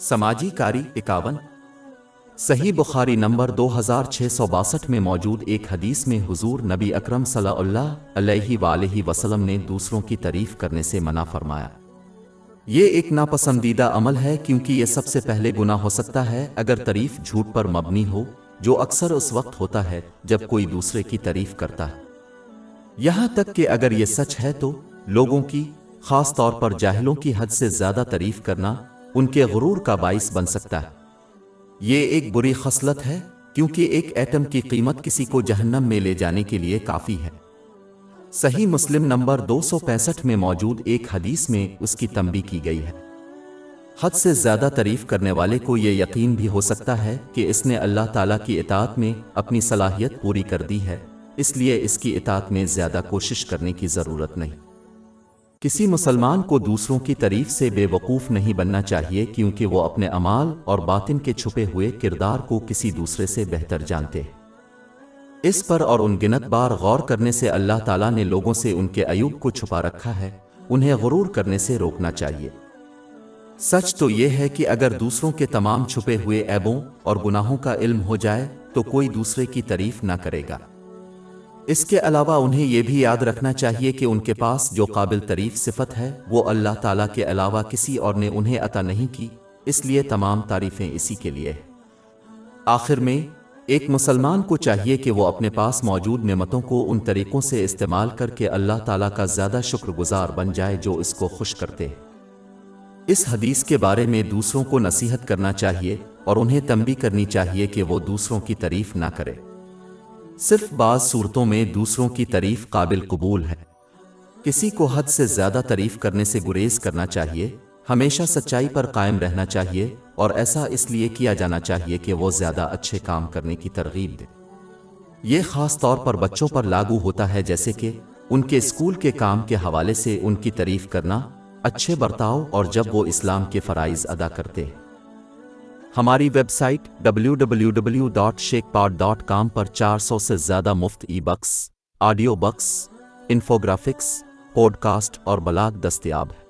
سماجی کاری 51 صحیح بخاری نمبر 2662 میں موجود ایک حدیث میں حضور نبی اکرم صلی اللہ علیہ وآلہ وسلم نے دوسروں کی تعریف کرنے سے منع فرمایا۔ یہ ایک ناپسندیدہ عمل ہے کیونکہ یہ سب سے پہلے گناہ ہو سکتا ہے اگر تعریف جھوٹ پر مبنی ہو، جو اکثر اس وقت ہوتا ہے جب کوئی دوسرے کی تعریف کرتا ہے۔ یہاں تک کہ اگر یہ سچ ہے تو لوگوں کی، خاص طور پر جاہلوں کی حد سے زیادہ تعریف کرنا ان کے غرور کا باعث بن سکتا ہے۔ یہ ایک بری خصلت ہے کیونکہ ایک ایٹم کی قیمت کسی کو جہنم میں لے جانے کے لیے کافی ہے۔ صحیح مسلم نمبر 265 میں موجود ایک حدیث میں اس کی تنبیہ کی گئی ہے۔ حد سے زیادہ تعریف کرنے والے کو یہ یقین بھی ہو سکتا ہے کہ اس نے اللہ تعالیٰ کی اطاعت میں اپنی صلاحیت پوری کر دی ہے، اس لیے اس کی اطاعت میں زیادہ کوشش کرنے کی ضرورت نہیں۔ کسی مسلمان کو دوسروں کی تعریف سے بے وقوف نہیں بننا چاہیے کیونکہ وہ اپنے اعمال اور باطن کے چھپے ہوئے کردار کو کسی دوسرے سے بہتر جانتے ہیں۔ اس پر اور ان گنت بار غور کرنے سے اللہ تعالیٰ نے لوگوں سے ان کے عیوب کو چھپا رکھا ہے، انہیں غرور کرنے سے روکنا چاہیے۔ سچ تو یہ ہے کہ اگر دوسروں کے تمام چھپے ہوئے عیبوں اور گناہوں کا علم ہو جائے تو کوئی دوسرے کی تعریف نہ کرے گا۔ اس کے علاوہ انہیں یہ بھی یاد رکھنا چاہیے کہ ان کے پاس جو قابل تعریف صفت ہے وہ اللہ تعالیٰ کے علاوہ کسی اور نے انہیں عطا نہیں کی، اس لیے تمام تعریفیں اسی کے لیے ہیں۔ آخر میں ایک مسلمان کو چاہیے کہ وہ اپنے پاس موجود نعمتوں کو ان طریقوں سے استعمال کر کے اللہ تعالیٰ کا زیادہ شکر گزار بن جائے جو اس کو خوش کرتے ہیں۔ اس حدیث کے بارے میں دوسروں کو نصیحت کرنا چاہیے اور انہیں تنبیہ کرنی چاہیے کہ وہ دوسروں کی تعریف نہ کرے۔ صرف بعض صورتوں میں دوسروں کی تعریف قابل قبول ہے۔ کسی کو حد سے زیادہ تعریف کرنے سے گریز کرنا چاہیے، ہمیشہ سچائی پر قائم رہنا چاہیے اور ایسا اس لیے کیا جانا چاہیے کہ وہ زیادہ اچھے کام کرنے کی ترغیب دے۔ یہ خاص طور پر بچوں پر لاگو ہوتا ہے، جیسے کہ ان کے اسکول کے کام کے حوالے سے ان کی تعریف کرنا، اچھے برتاؤ اور جب وہ اسلام کے فرائض ادا کرتے ہیں۔ ہماری ویب سائٹ www.shekpod.com پر 400 سے زیادہ مفت e books, audio books, infographics, podcast اور بلاگ دستیاب ہے۔